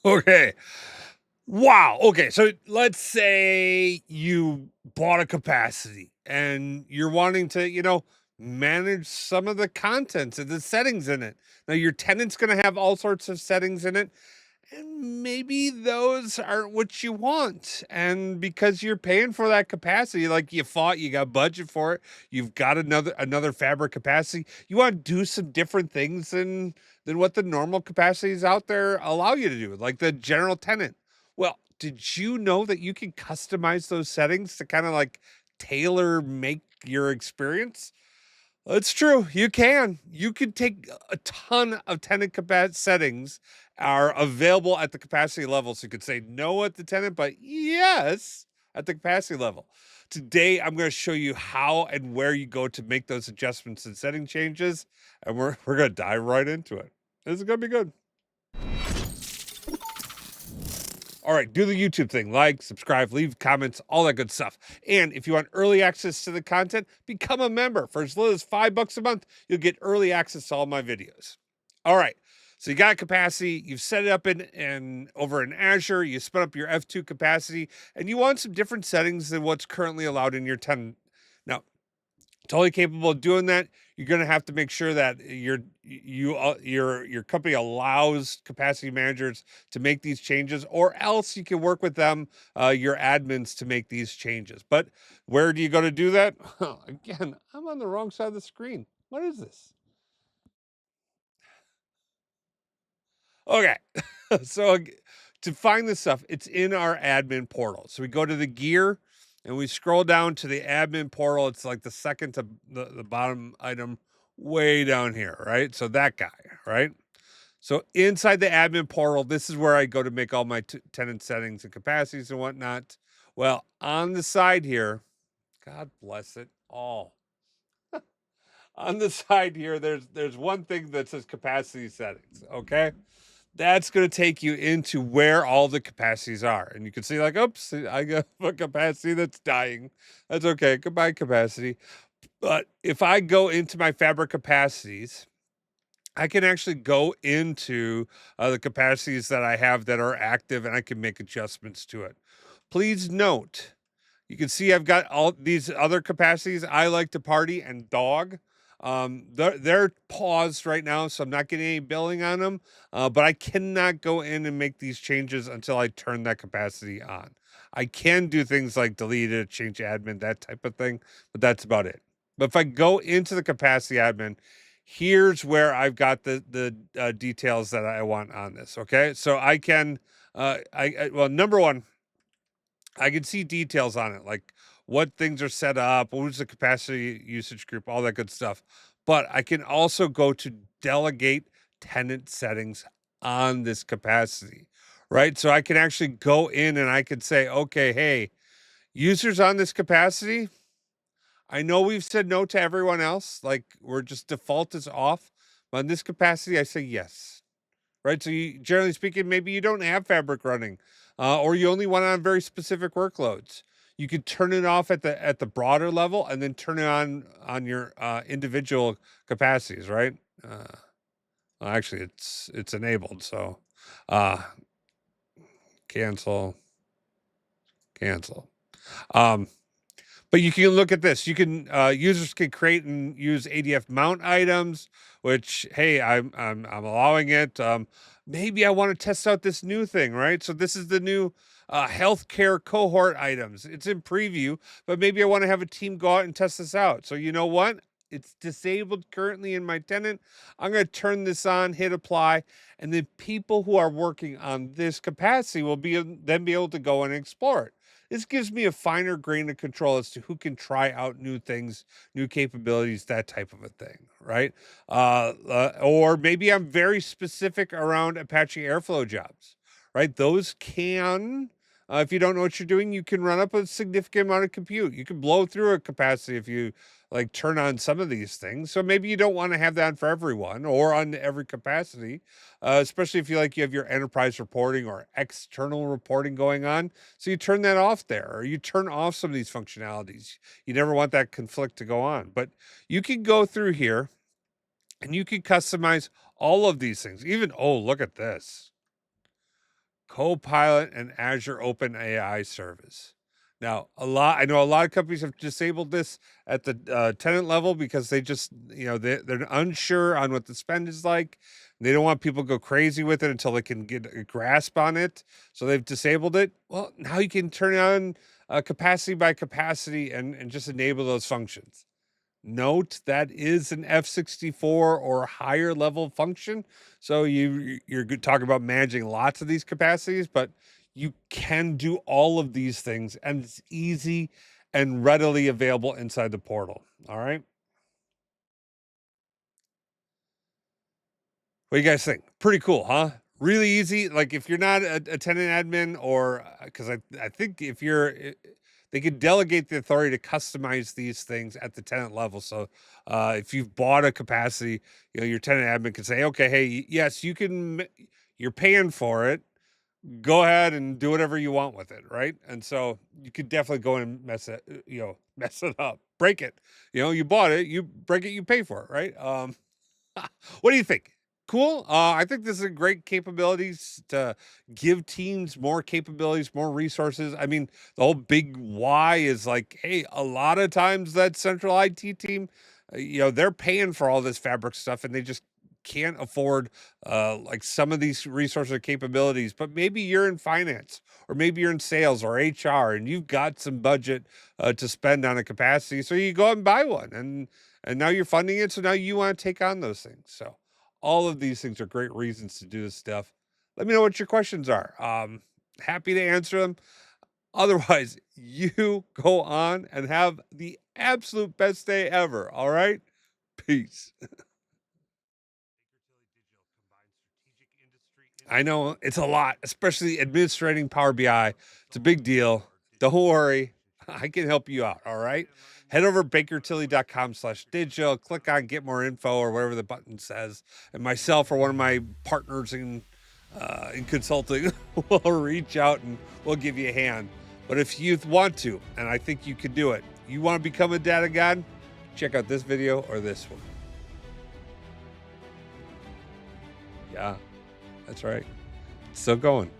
Okay. Wow. Okay. So let's say you bought a capacity and you're wanting to, manage some of the contents and the settings in it. Now, your tenant's going to have all sorts of settings in it. And maybe those aren't what you want. And because you're paying for that capacity, like you thought you got budget for it, you've got another fabric capacity. You want to do some different things than what the normal capacities out there allow you to do, like the general tenant. Well, did you know that you can customize those settings to kind of like tailor make your experience? It's true. You can. You could take a ton of tenant capacity settings are available at the capacity level. So you could say no at the tenant, but yes at the capacity level. Today, I'm going to show you how and where you go to make those adjustments and setting changes. And we're going to dive right into it. This is going to be good. All right, do the YouTube thing, like, subscribe, leave comments, all that good stuff. And if you want early access to the content, become a member. For as little as $5 a month, you'll get early access to all my videos. All right, so you got capacity, you've set it up in over in Azure, you spin up your F2 capacity, and you want some different settings than what's currently allowed in your tenant. Now, totally capable of doing that. You're going to have to make sure that your company allows capacity managers to make these changes, or else you can work with them, your admins, to make these changes. But where do you go to do that? Again, I'm on the wrong side of the screen. What is this? Okay, so to find this stuff, it's in our admin portal. So we go to the gear and we scroll down to the admin portal. It's like the second to the bottom item way down here, right? So that guy, right? So inside the admin portal, this is where I go to make all my tenant settings and capacities and whatnot. Well, on the side here, God bless it all. On the side here, there's one thing that says capacity settings. Okay, that's going to take you into where all the capacities are. And you can see, like, oops, I got a capacity that's dying. That's okay. Goodbye, capacity. But if I go into my fabric capacities, I can actually go into the capacities that I have that are active, and I can make adjustments to it. Please note, you can see I've got all these other capacities. I like to party and dog. They're paused right now, so I'm not getting any billing on them. But I cannot go in and make these changes until I turn that capacity on. I can do things like delete it, change admin, that type of thing, but that's about it. But if I go into the capacity admin, here's where I've got the details that I want on this. Okay, so I can, well, number one, I can see details on it, like what things are set up, who's the capacity usage group, all that good stuff. But I can also go to delegate tenant settings on this capacity, right? So I can actually go in and I can say, okay, hey, users on this capacity, I know we've said no to everyone else, like we're just default is off. But on this capacity, I say yes, right? So you, generally speaking, maybe you don't have fabric running, or you only want it on very specific workloads. You could turn it off at the broader level, and then turn it on your individual capacities, right? Well, actually, it's enabled, so uh, cancel, cancel. Um, But you can look at this. You can users can create and use ADF mount items, which, hey, I'm allowing it. Maybe I want to test out this new thing, right? So this is the new healthcare cohort items. It's in preview, but maybe I want to have a team go out and test this out. So you know what? It's disabled currently in my tenant. I'm going to turn this on, hit apply, and then people who are working on this capacity will then be able to go and explore it. This gives me a finer grain of control as to who can try out new things, new capabilities, that type of a thing, right? Or maybe I'm very specific around Apache Airflow jobs, right? Those can, if you don't know what you're doing, you can run up a significant amount of compute. You can blow through a capacity if you like turn on some of these things. So maybe you don't want to have that for everyone or on every capacity, especially if you have your enterprise reporting or external reporting going on. So you turn that off there, or you turn off some of these functionalities. You never want that conflict to go on. But you can go through here and you can customize all of these things. Even, oh, look at this. Copilot and Azure Open AI service. Now, I know a lot of companies have disabled this at the tenant level because they just, they're unsure on what the spend is like. They don't want people to go crazy with it until they can get a grasp on it. So they've disabled it. Well, now you can turn on capacity by capacity and just enable those functions. Note that is an F64 or higher level function. So you're talking about managing lots of these capacities, but you can do all of these things and it's easy and readily available inside the portal. All right. What do you guys think? Pretty cool, huh? Really easy. Like if you're not a tenant admin, or because I think if you're, they could delegate the authority to customize these things at the tenant level. So if you've bought a capacity, your tenant admin can say, okay, hey, yes, you can. You're paying for it. Go ahead and do whatever you want with it, right? And so you could definitely go and mess it, mess it up, break it. You bought it, you break it, you pay for it, right? What do you think? Cool. I think this is a great capabilities to give teams more capabilities, more resources. I mean, the whole big why is like, hey, a lot of times that central IT team, they're paying for all this fabric stuff and they just can't afford like some of these resources or capabilities. But maybe you're in finance or maybe you're in sales or HR and you've got some budget to spend on a capacity. So you go out and buy one and now you're funding it. So now you want to take on those things. So all of these things are great reasons to do this stuff. Let me know what your questions are. Happy to answer them. Otherwise, you go on and have the absolute best day ever. All right. Peace. I know it's a lot, especially administrating Power BI. It's a big deal. Don't worry. I can help you out. All right. Head over to bakertilly.com/digital, click on get more info or whatever the button says. And myself or one of my partners in consulting will reach out and we'll give you a hand. But if you want to, and I think you can do it, you want to become a data god, check out this video or this one. Yeah, that's right. It's still going.